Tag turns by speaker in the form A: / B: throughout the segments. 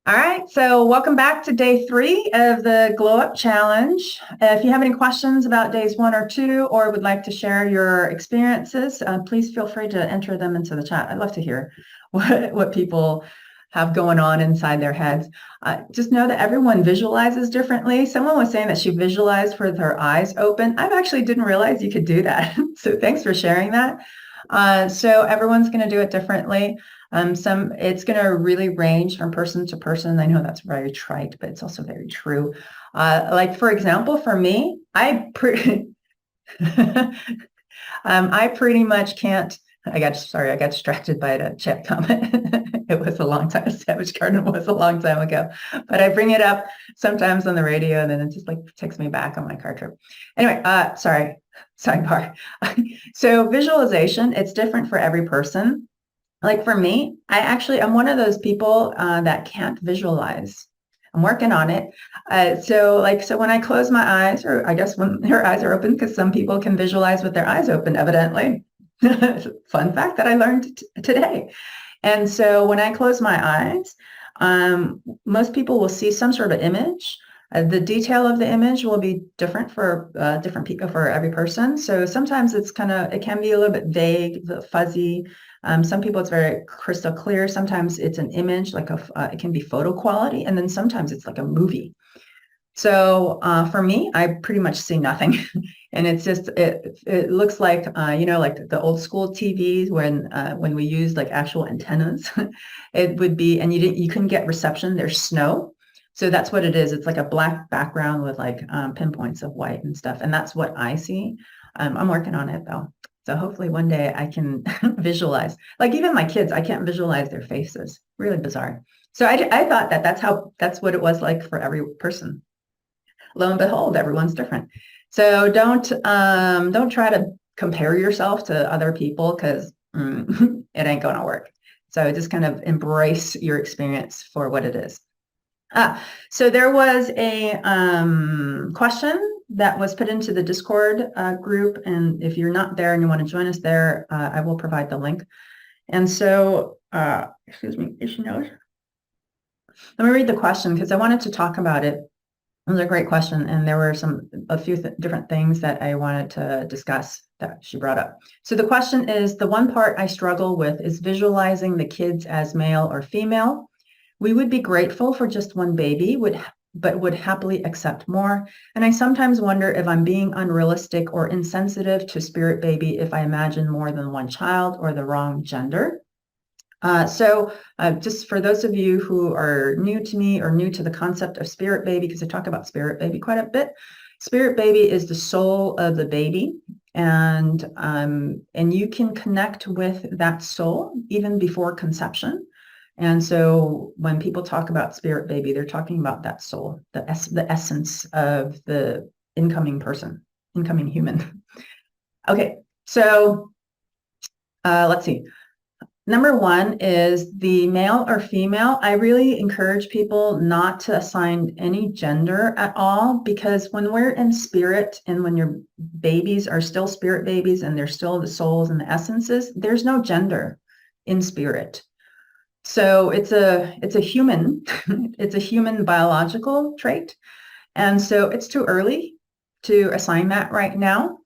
A: All right, so welcome back to day 3 of the Glow Up Challenge. If you have any questions about days 1 or 2 or would like to share your experiences, please feel free to enter them into the chat. I'd love to hear what people have going on inside their heads. Just know that everyone visualizes differently. Someone was saying that she visualized with her eyes open. I actually didn't realize you could do that. So thanks for sharing that. So everyone's going to do it differently. It's going to really range from person to person. I know that's very trite, but it's also very true. Like for example, for me, I pretty much can't. I got distracted by a chat comment. It was a long time. Savage Garden was a long time ago, but I bring it up sometimes on the radio, and then it just like takes me back on my car trip. Anyway, sorry, sidebar. So visualization, it's different for every person. Like for me, I'm one of those people that can't visualize. I'm working on it. So when I close my eyes, or I guess when their eyes are open, because some people can visualize with their eyes open, evidently. Fun fact that I learned today. And so when I close my eyes, most people will see some sort of image. The detail of the image will be different for different people, for every person. So sometimes it can be a little bit vague, fuzzy. Some people it's very crystal clear. Sometimes it's an image, it can be photo quality, and then sometimes it's like a movie. So for me, I pretty much see nothing, and it looks like like the old school TVs when we used like actual antennas. It would be, and you couldn't get reception. There's snow, so that's what it is. It's like a black background with like pinpoints of white and stuff, and that's what I see. I'm working on it though. So hopefully one day I can visualize, like even my kids, I can't visualize their faces. Really bizarre. So I thought that that's what it was like for every person. Lo and behold, everyone's different. So don't try to compare yourself to other people because it ain't going to work. So just kind of embrace your experience for what it is. So there was a question that was put into the Discord group, and if you're not there and you want to join us there, I will provide the link. And so, excuse me, if she knows. Let me read the question because I wanted to talk about it. It was a great question, and there were a few different things that I wanted to discuss that she brought up. So the question is, the one part I struggle with is visualizing the kids as male or female. We would be grateful for just one baby, but would happily accept more. And I sometimes wonder if I'm being unrealistic or insensitive to spirit baby if I imagine more than one child or the wrong gender. So just for those of you who are new to me or new to the concept of spirit baby, because I talk about spirit baby quite a bit, spirit baby is the soul of the baby, and you can connect with that soul even before conception. And so when people talk about spirit baby, they're talking about that soul, the essence of the incoming person, incoming human. Okay, so let's see. Number one is the male or female. I really encourage people not to assign any gender at all, because when we're in spirit and when your babies are still spirit babies and they're still the souls and the essences, there's no gender in spirit. So it's a human, it's a human biological trait. And so it's too early to assign that right now.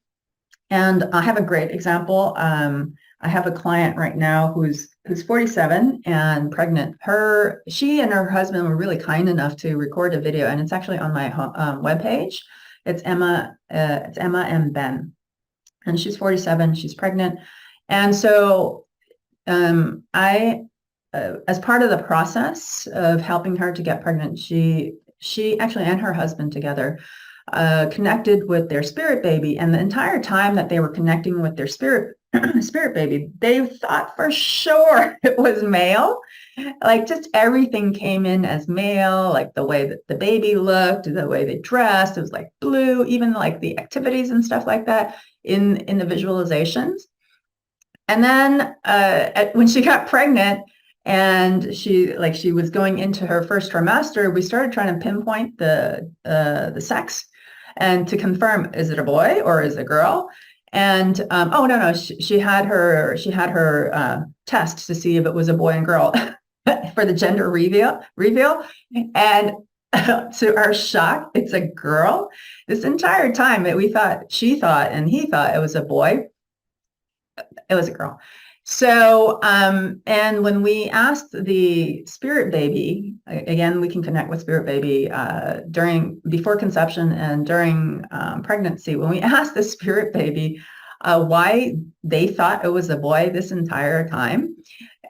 A: And I have a great example. I have a client right now who's 47 and pregnant. She and her husband were really kind enough to record a video, and it's actually on my webpage. It's Emma and Ben, and she's 47. She's pregnant, and so as part of the process of helping her to get pregnant, she actually and her husband together connected with their spirit baby, and the entire time that they were connecting with their spirit baby, they thought for sure it was male. Like just everything came in as male, like the way that the baby looked, the way they dressed, it was like blue, even like the activities and stuff like that in the visualizations. And then when she got pregnant and she was going into her first trimester, we started trying to pinpoint the sex and to confirm, is it a boy or is it a girl? And oh no, she had her test to see if it was a boy and girl. for the gender reveal. And to our shock, it's a girl. This entire time that she thought, and he thought it was a boy, it was a girl. So, and when we asked the spirit baby, again, we can connect with spirit baby before conception and during pregnancy. When we asked the spirit baby why they thought it was a boy this entire time,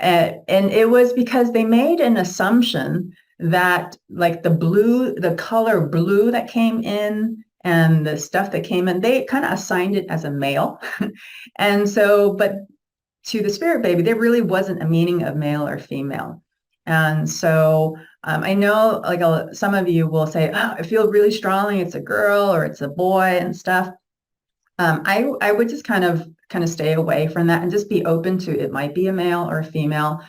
A: and it was because they made an assumption that like the color blue that came in and the stuff that came in, they kind of assigned it as a male. And so, but to the spirit baby, there really wasn't a meaning of male or female. And so I know like some of you will say, oh, I feel really strongly it's a girl or it's a boy and stuff. I would just kind of stay away from that and just be open to it might be a male or a female.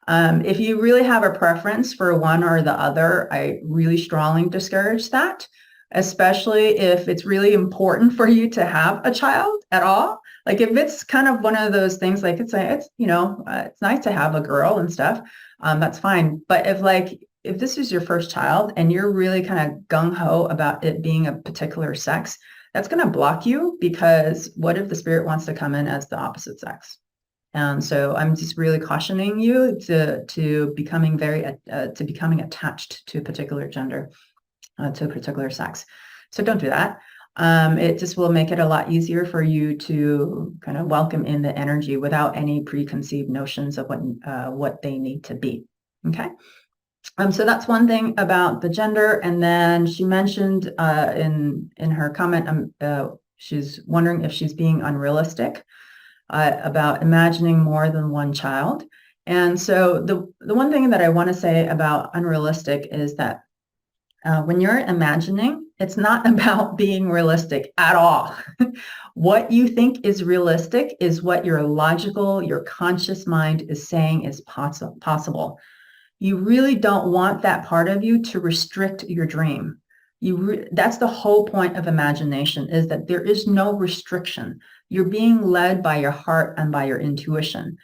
A: If you really have a preference for one or the other, I really strongly discourage that, especially if it's really important for you to have a child at all. Like if it's kind of one of those things, like it's nice to have a girl and stuff, that's fine. But if this is your first child and you're really kind of gung-ho about it being a particular sex, that's going to block you, because what if the spirit wants to come in as the opposite sex? And so I'm just really cautioning you to becoming attached to a particular gender, to a particular sex. So don't do that. It just will make it a lot easier for you to kind of welcome in the energy without any preconceived notions of what they need to be. Okay. So that's one thing about the gender. And then she mentioned in her comment, she's wondering if she's being unrealistic about imagining more than one child. And so the one thing that I want to say about unrealistic is that when you're imagining, it's not about being realistic at all. What you think is realistic is what your conscious mind is saying is possible. You really don't want that part of you to restrict your dream. That's the whole point of imagination, is that there is no restriction. You're being led by your heart and by your intuition.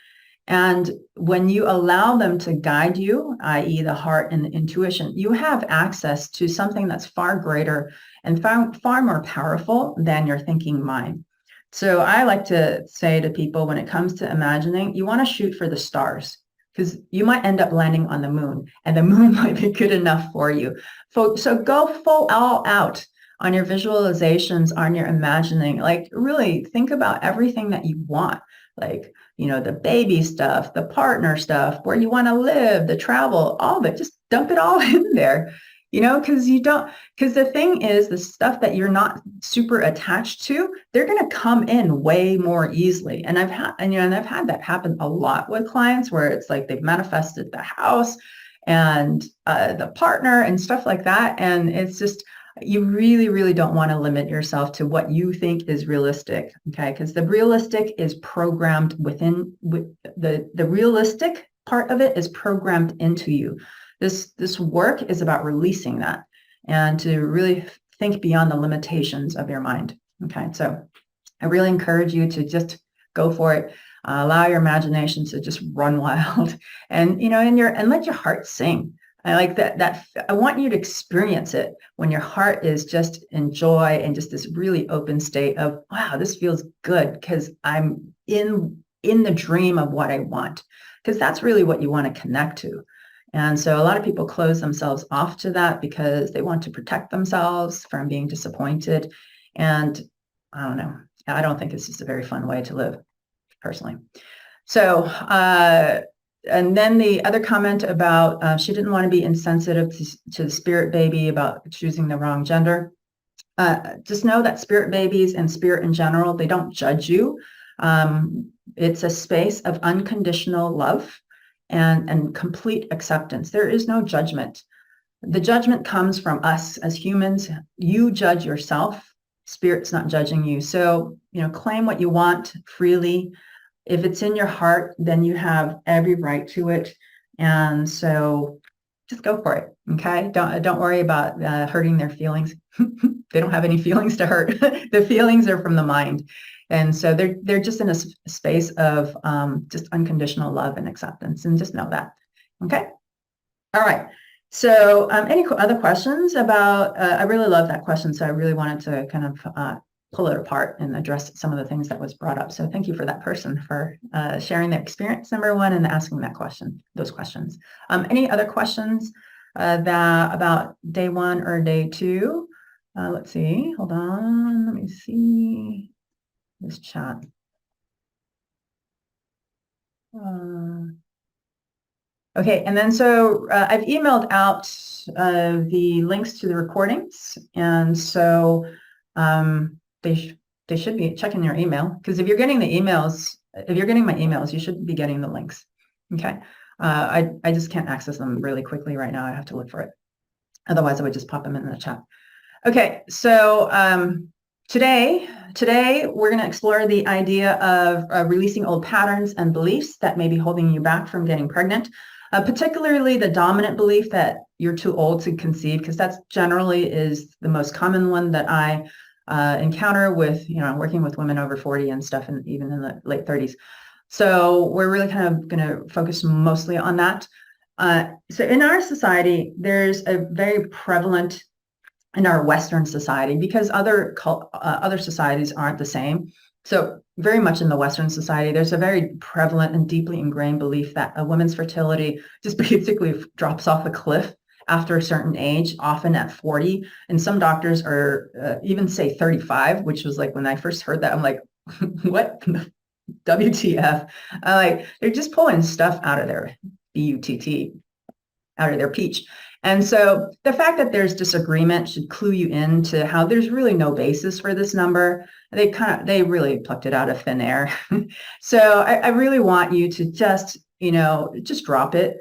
A: And when you allow them to guide you, i.e. the heart and the intuition, you have access to something that's far greater and far more powerful than your thinking mind. So I like to say to people, when it comes to imagining, you want to shoot for the stars, because you might end up landing on the moon, and the moon might be good enough for you. So go full all out on your visualizations, on your imagining. Like really think about everything that you want, like, the baby stuff, the partner stuff, where you want to live, the travel, all of it. Just dump it all in there, because the thing is, the stuff that you're not super attached to, they're going to come in way more easily. And I've had that happen a lot with clients, where it's like they've manifested the house and the partner and stuff like that. And it's just, you really, really don't want to limit yourself to what you think is realistic, okay? Because the realistic is programmed the realistic part of it is programmed into you. This work is about releasing that and to really think beyond the limitations of your mind, okay? So I really encourage you to just go for it. Allow your imagination to just run wild, and and let your heart sing. I like that I want you to experience it when your heart is just in joy and just this really open state of, wow, this feels good because I'm in the dream of what I want, because that's really what you want to connect to. And so a lot of people close themselves off to that because they want to protect themselves from being disappointed. And I don't know. I don't think it's just a very fun way to live, personally. So, and then the other comment about she didn't want to be insensitive to the spirit baby about choosing the wrong gender. Just know that spirit babies and spirit in general, they don't judge you. It's a space of unconditional love and complete acceptance. There is no judgment. The judgment comes from us as humans. You judge yourself. Spirit's not judging you. So, claim what you want freely. If it's in your heart, then you have every right to it. And so just go for it. Okay. Don't worry about hurting their feelings. They don't have any feelings to hurt. The feelings are from the mind. And so they're just in a space of just unconditional love and acceptance. And just know that. Okay. All right. So any other questions about, I really love that question. So I really wanted to kind of pull it apart and address some of the things that was brought up. So thank you for that person for sharing their experience, number one, and asking that question, those questions. Any other questions about day one or day two? Let's see, hold on, let me see this chat. Okay, and then so I've emailed out the links to the recordings, and so they should be checking your email, because if you're getting the emails, if you're getting my emails, you should be getting the links. Okay, I just can't access them really quickly right now. I have to look for it. Otherwise, I would just pop them in the chat. Okay, so today we're going to explore the idea of releasing old patterns and beliefs that may be holding you back from getting pregnant. Particularly the dominant belief that you're too old to conceive, because that's generally is the most common one that I encounter with, working with women over 40 and stuff, and even in the late 30s. So we're really kind of going to focus mostly on that. So in our society, there's a very prevalent, in our Western society, because other societies aren't the same. So very much in the Western society, there's a very prevalent and deeply ingrained belief that a woman's fertility just basically drops off a cliff after a certain age, often at 40. And some doctors are even say 35, which was like, when I first heard that, I'm like, what? WTF? Like, they're just pulling stuff out of their BUTT, out of their peach. And so the fact that there's disagreement should clue you into how there's really no basis for this number. They really plucked it out of thin air. So I really want you to just drop it,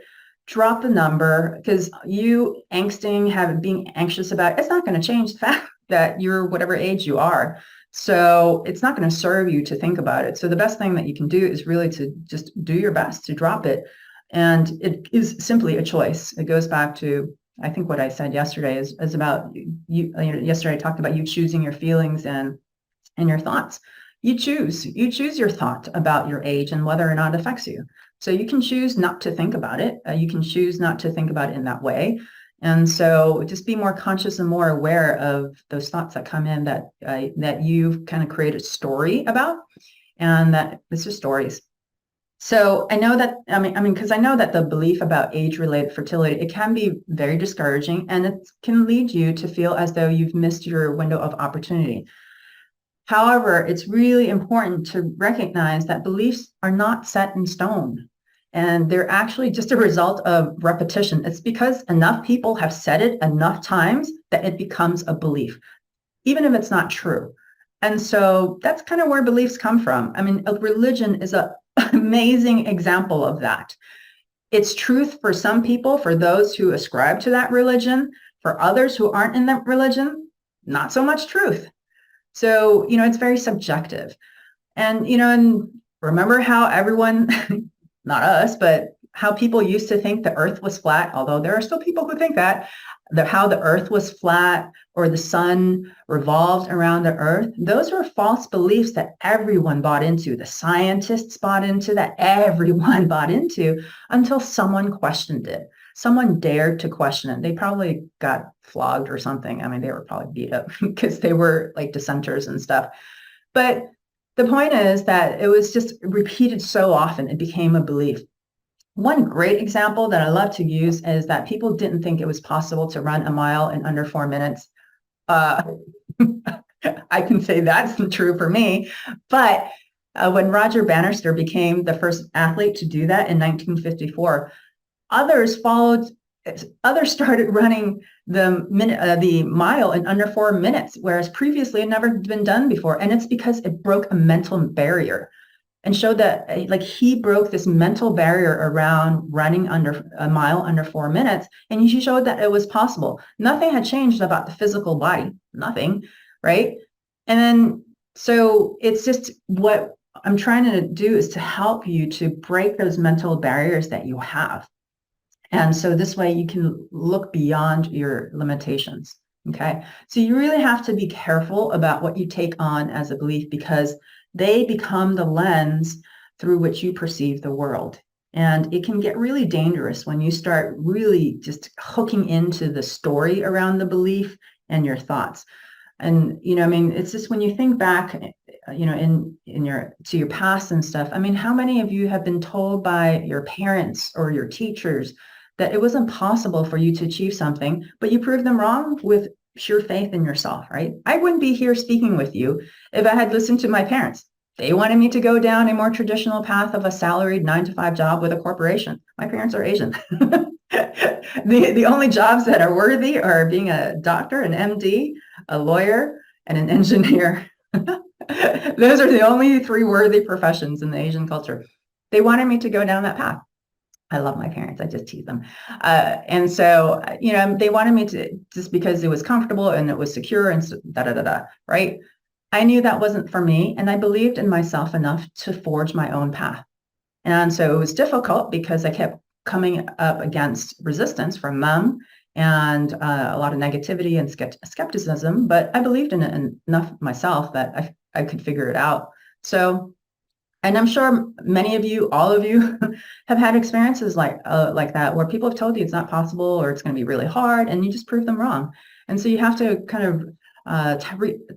A: drop the number, because you being anxious about it, it's not going to change the fact that you're whatever age you are. So it's not going to serve you to think about it. So the best thing that you can do is really to just do your best to drop it. And it is simply a choice. It goes back to, I think, what I said yesterday is about you. Yesterday I talked about you choosing your feelings and your thoughts. You choose your thought about your age and whether or not it affects you. So you can choose not to think about it. You can choose not to think about it in that way. And so just be more conscious and more aware of those thoughts that come in that you've kind of created a story about, and that it's just stories. So I know that, because I know that the belief about age-related fertility, it can be very discouraging, and it can lead you to feel as though you've missed your window of opportunity. However, it's really important to recognize that beliefs are not set in stone, and they're actually just a result of repetition. It's because enough people have said it enough times that it becomes a belief, even if it's not true. And so that's kind of where beliefs come from. A religion is an amazing example of that. It's truth for some people, for those who ascribe to that religion. For others who aren't in that religion, not so much truth. So, it's very subjective. And, and remember how everyone, not us, but how people used to think the earth was flat, although there are still people who think that, how the earth was flat or the sun revolved around the earth. Those were false beliefs that everyone bought into. The scientists bought into that, everyone bought into, until someone questioned it. Someone dared to question it. They probably got flogged or something. They were probably beat up because they were like dissenters and stuff. But the point is that it was just repeated so often, it became a belief. One great example that I love to use is that people didn't think it was possible to run a mile in under 4 minutes. I can say that's true for me. But when Roger Bannister became the first athlete to do that in 1954, others started running the mile in under 4 minutes, whereas previously it never been done before. And it's because it broke a mental barrier, and showed that he broke this mental barrier around running under a mile under 4 minutes. And he showed that it was possible. Nothing had changed about the physical body, nothing, right? And then, so it's just what I'm trying to do is to help you to break those mental barriers that you have. And so this way you can look beyond your limitations. Okay. So you really have to be careful about what you take on as a belief, because they become the lens through which you perceive the world. And it can get really dangerous when you start really just hooking into the story around the belief and your thoughts. And, I mean, it's just when you think back, in your past and stuff, I mean, how many of you have been told by your parents or your teachers that it was impossible for you to achieve something, but you proved them wrong with sheer faith in yourself, right? I wouldn't be here speaking with you if I had listened to my parents. They wanted me to go down a more traditional path of a salaried 9-to-5 job with a corporation. My parents are Asian. The only jobs that are worthy are being a doctor, an MD, a lawyer, and an engineer. Those are the only 3 worthy professions in the Asian culture. They wanted me to go down that path. I love my parents. I just tease them. And so, they wanted me to, just because it was comfortable and it was secure and right? I knew that wasn't for me, and I believed in myself enough to forge my own path. And so it was difficult because I kept coming up against resistance from mom and a lot of negativity and skepticism, but I believed in it enough myself that I could figure it out. So, and I'm sure many of you, all of you, have had experiences like that, where people have told you it's not possible or it's going to be really hard, and you just prove them wrong. And so you have to kind of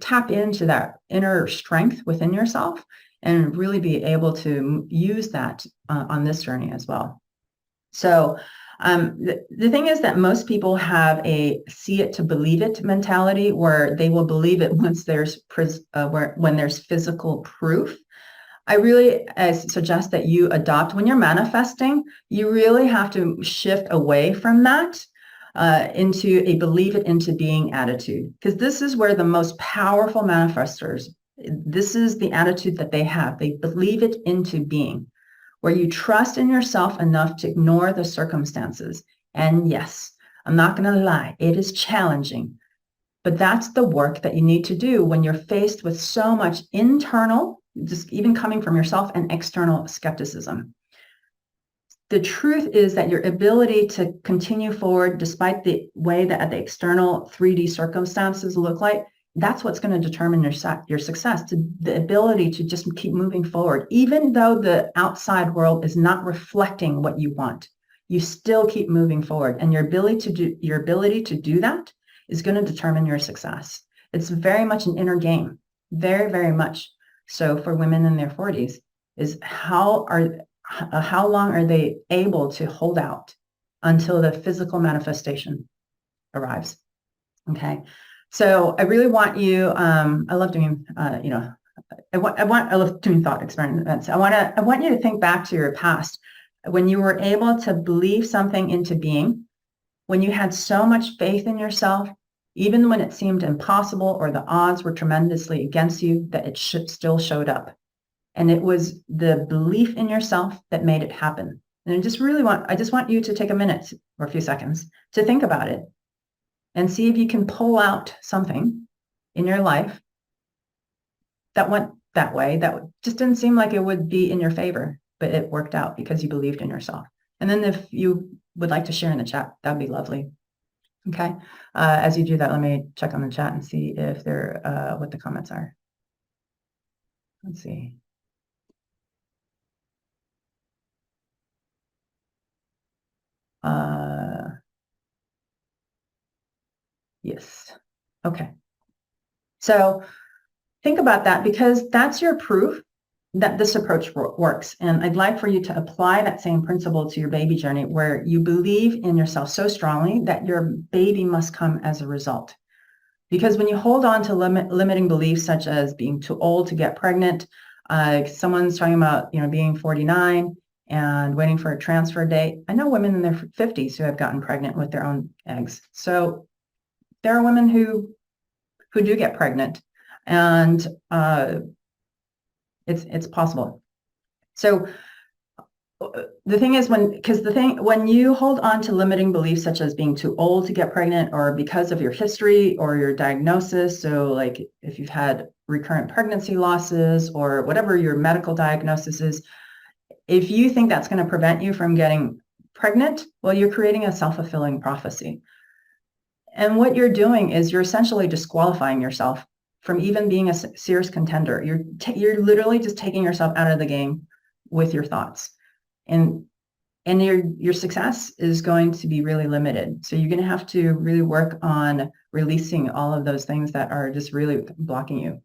A: tap into that inner strength within yourself and really be able to use that on this journey as well. So the thing is that most people have a see it to believe it mentality, where they will believe it once there's when there's physical proof. I really suggest that you adopt, when you're manifesting, you really have to shift away from that into a believe it into being attitude, because this is where the most powerful manifestors, this is the attitude that they have. They believe it into being, where you trust in yourself enough to ignore the circumstances. And yes, I'm not going to lie, it is challenging, but that's the work that you need to do when you're faced with so much internal, just even coming from yourself, and external skepticism. The truth is that your ability to continue forward despite the way that the external 3D circumstances look like, that's what's going to determine your success, the ability to just keep moving forward. Even though the outside world is not reflecting what you want, you still keep moving forward. And your ability to do that is going to determine your success. It's very much an inner game, very, very much. So for women in their 40s, is how long are they able to hold out until the physical manifestation arrives? Okay. So I really want you, I love doing, I love doing thought experiments. I want you to think back to your past, when you were able to believe something into being, when you had so much faith in yourself, even when it seemed impossible or the odds were tremendously against you, that it still showed up. And it was the belief in yourself that made it happen. And I just want you to take a minute or a few seconds to think about it and see if you can pull out something in your life that went that way, that just didn't seem like it would be in your favor, but it worked out because you believed in yourself. And then if you would like to share in the chat, that'd be lovely. Okay. As you do that, let me check on the chat and see if what the comments are. Let's see. Yes. Okay. So think about that, because that's your proof that this approach works. And I'd like for you to apply that same principle to your baby journey, where you believe in yourself so strongly that your baby must come as a result. Because when you hold on to limiting beliefs, such as being too old to get pregnant, someone's talking about, being 49 and waiting for a transfer date. I know women in their 50s who have gotten pregnant with their own eggs. So there are women who do get pregnant, and it's possible. So the thing is, when you hold on to limiting beliefs, such as being too old to get pregnant, or because of your history or your diagnosis, so like if you've had recurrent pregnancy losses or whatever your medical diagnosis is, if you think that's going to prevent you from getting pregnant, well, you're creating a self-fulfilling prophecy. And what you're doing is you're essentially disqualifying yourself from even being a serious contender. You're literally just taking yourself out of the game with your thoughts. And and your success is going to be really limited. So you're going to have to really work on releasing all of those things that are just really blocking you.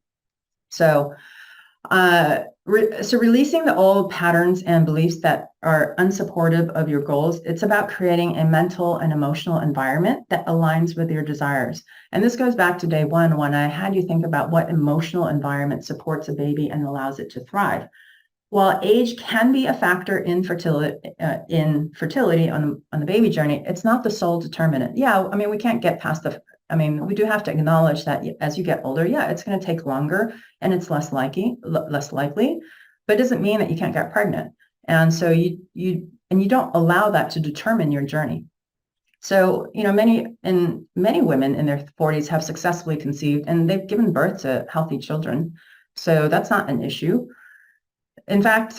A: So releasing the old patterns and beliefs that are unsupportive of your goals, it's about creating a mental and emotional environment that aligns with your desires. And this goes back to day one when I had you think about what emotional environment supports a baby and allows it to thrive. While age can be a factor in fertility on the baby journey, it's not the sole determinant. Yeah, I mean, we can't get past we do have to acknowledge that as you get older, yeah, it's going to take longer and it's less likely, but it doesn't mean that you can't get pregnant. And so you don't allow that to determine your journey. So, many women in their 40s have successfully conceived and they've given birth to healthy children. So that's not an issue. In fact,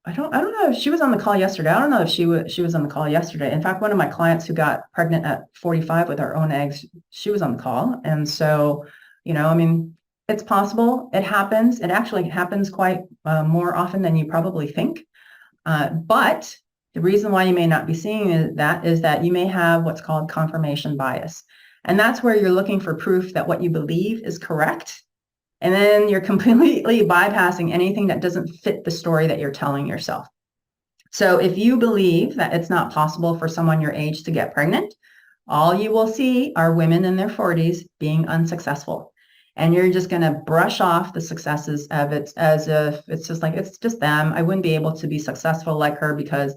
A: I don't know if she was on the call yesterday. I don't know if she was on the call yesterday. In fact, one of my clients who got pregnant at 45 with her own eggs, she was on the call. And so, it's possible. It happens. It actually happens quite more often than you probably think. But the reason why you may not be seeing that is that you may have what's called confirmation bias. And that's where you're looking for proof that what you believe is correct. And then you're completely bypassing anything that doesn't fit the story that you're telling yourself. So if you believe that it's not possible for someone your age to get pregnant, all you will see are women in their 40s being unsuccessful. And you're just going to brush off the successes of it as if it's just like, it's just them. I wouldn't be able to be successful like her because ...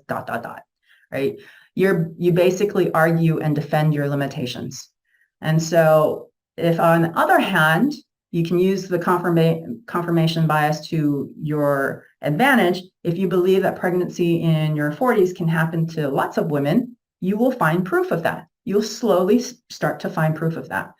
A: right? You basically argue and defend your limitations. And so if on the other hand, you can use the confirmation bias to your advantage. If you believe that pregnancy in your 40s can happen to lots of women, you will find proof of that. You'll slowly start to find proof of that.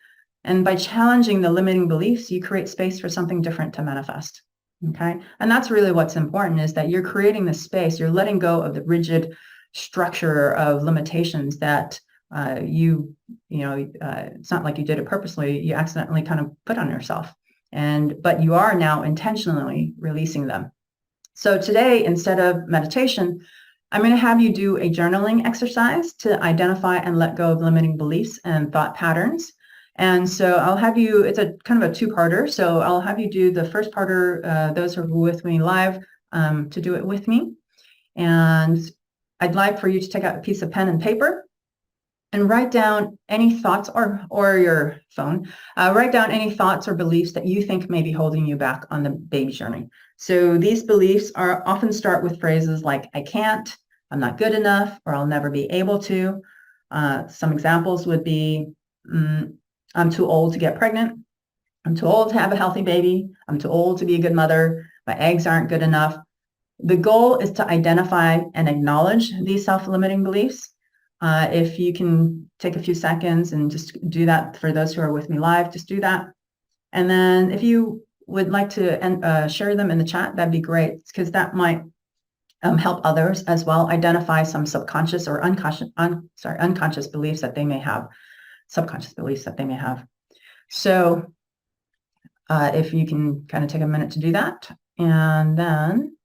A: And by challenging the limiting beliefs, you create space for something different to manifest. Okay. And that's really what's important, is that you're creating this space. You're letting go of the rigid structure of limitations that it's not like you did it purposely, you accidentally kind of put on yourself. But you are now intentionally releasing them. So today, instead of meditation, I'm going to have you do a journaling exercise to identify and let go of limiting beliefs and thought patterns. And so I'll have you, it's a kind of a two-parter. So I'll have you do the first parter, those who are with me live, to do it with me. And I'd like for you to take out a piece of pen and paper and write down any thoughts, or your phone, write down any thoughts or beliefs that you think may be holding you back on the baby journey. So these beliefs often start with phrases like, I can't, I'm not good enough, or I'll never be able to. Some examples would be, I'm too old to get pregnant. I'm too old to have a healthy baby. I'm too old to be a good mother. My eggs aren't good enough. The goal is to identify and acknowledge these self-limiting beliefs. If you can take a few seconds and just do that for those who are with me live, just do that. And then if you would like to share them in the chat, that'd be great, because that might help others as well identify some subconscious or unconscious beliefs that they may have, subconscious beliefs that they may have. So if you can kind of take a minute to do that, and then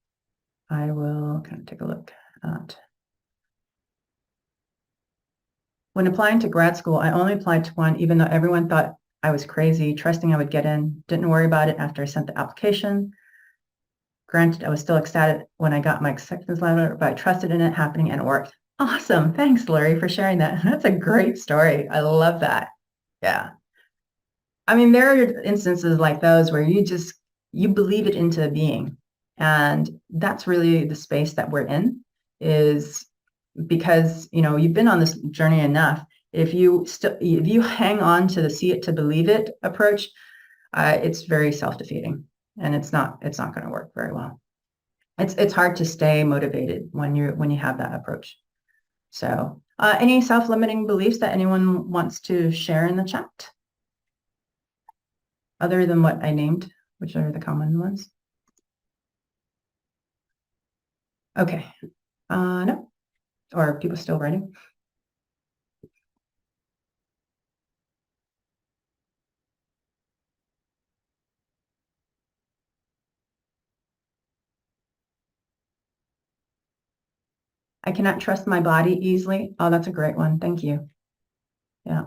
A: I will kind of take a look at. When applying to grad school, I only applied to one, even though everyone thought I was crazy, trusting I would get in. Didn't worry about it after I sent the application. Granted, I was still ecstatic when I got my acceptance letter, but I trusted in it happening and it worked. Awesome. Thanks, Lori, for sharing that. That's a great story. I love that. Yeah. I mean, there are instances like those where you believe it into being. And that's really the space that we're in, is because, you've been on this journey enough. If you hang on to the see it to believe it approach, it's very self-defeating, and it's not going to work very well. It's hard to stay motivated when you have that approach. So any self-limiting beliefs that anyone wants to share in the chat, other than what I named, which are the common ones? Okay. No. Or are people still writing? I cannot trust my body easily. Oh, that's a great one. Thank you. Yeah.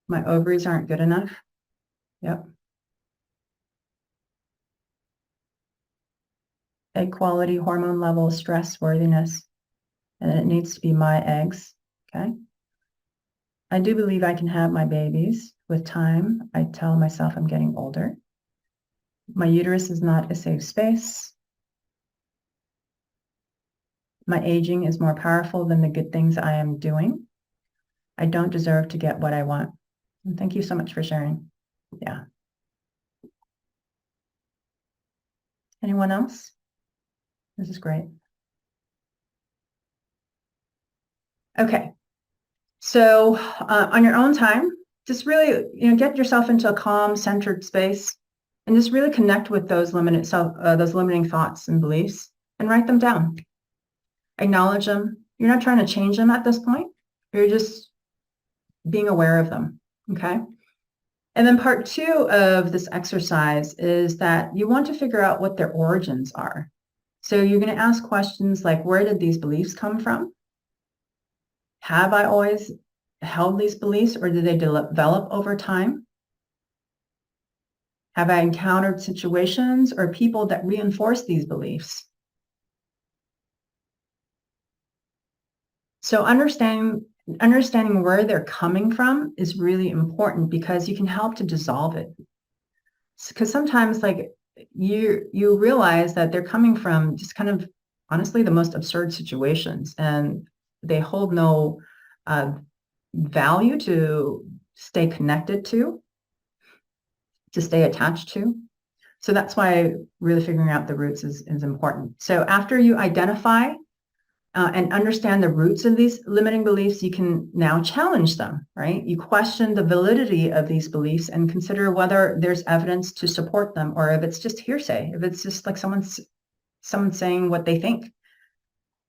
A: My ovaries aren't good enough. Yep. Egg quality, hormone level, stress worthiness, and it needs to be my eggs. Okay. I do believe I can have my babies with time. I tell myself I'm getting older. My uterus is not a safe space. My aging is more powerful than the good things I am doing. I don't deserve to get what I want. And thank you so much for sharing. Yeah. Anyone else? This is great. Okay. So on your own time, just really, get yourself into a calm, centered space and just really connect with those limiting thoughts and beliefs and write them down. Acknowledge them. You're not trying to change them at this point. You're just being aware of them. Okay. And then part 2 of this exercise is that you want to figure out what their origins are. So you're going to ask questions like, where did these beliefs come from? Have I always held these beliefs, or did they develop over time? Have I encountered situations or people that reinforce these beliefs? So understanding where they're coming from is really important because you can help to dissolve it. Because sometimes, like, you realize that they're coming from just kind of honestly the most absurd situations, and they hold no value to stay connected to stay attached to. So that's why really figuring out the roots is important. So after you identify and understand the roots of these limiting beliefs, you can now challenge them, right? You question the validity of these beliefs and consider whether there's evidence to support them, or if it's just hearsay, if it's just like someone saying what they think.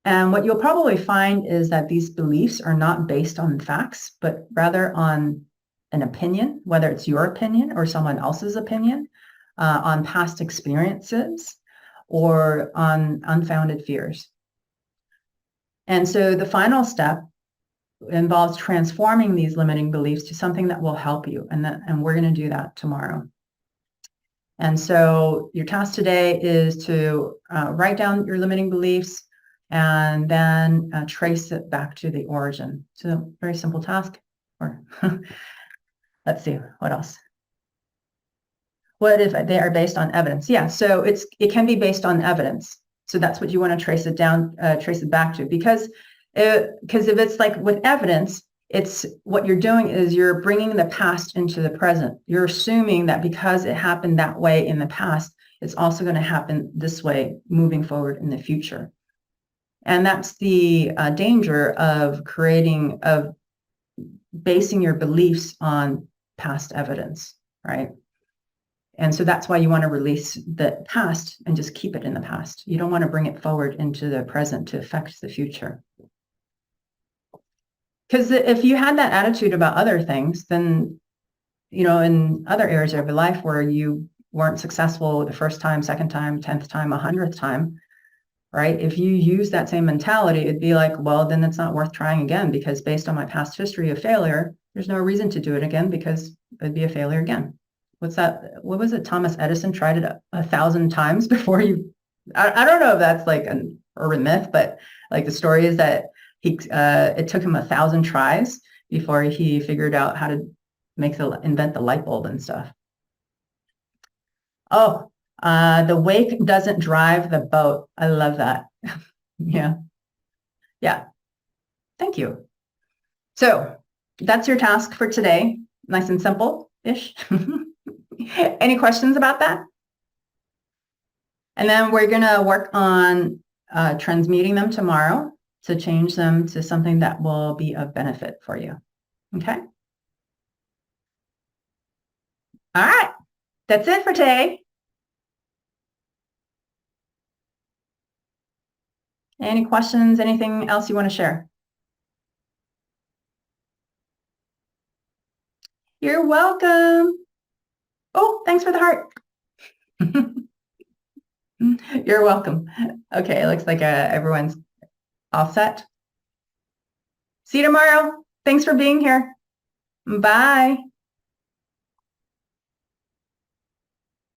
A: And what you'll probably find is that these beliefs are not based on facts, but rather on an opinion, whether it's your opinion or someone else's opinion, on past experiences, or on unfounded fears. And so the final step involves transforming these limiting beliefs to something that will help you. And we're going to do that tomorrow. And so your task today is to write down your limiting beliefs and then trace it back to the origin. So very simple task. Or let's see, what else? What if they are based on evidence? Yeah, so it can be based on evidence. So that's what you want to trace it back to, because if it's like with evidence, it's what you're doing is you're bringing the past into the present. You're assuming that because it happened that way in the past, it's also going to happen this way moving forward in the future. And that's the danger of basing your beliefs on past evidence, right? And so that's why you want to release the past and just keep it in the past. You don't want to bring it forward into the present to affect the future. Because if you had that attitude about other things, then, in other areas of your life where you weren't successful the first time, second time, 10th time, 100th time, right? If you use that same mentality, it'd be like, well, then it's not worth trying again, because based on my past history of failure, there's no reason to do it again because it'd be a failure again. What was it? Thomas Edison tried it 1,000 times before I don't know if that's like an urban myth, but like the story is that it took him 1,000 tries before he figured out how to invent the light bulb and stuff. Oh, the wake doesn't drive the boat. I love that. Yeah. Yeah. Thank you. So that's your task for today. Nice and simple-ish. Any questions about that? And then we're going to work on transmuting them tomorrow to change them to something that will be of benefit for you. Okay? All right. That's it for today. Any questions? Anything else you want to share? You're welcome. Oh, thanks for the heart. You're welcome. Okay, it looks like everyone's all set. See you tomorrow. Thanks for being here. Bye.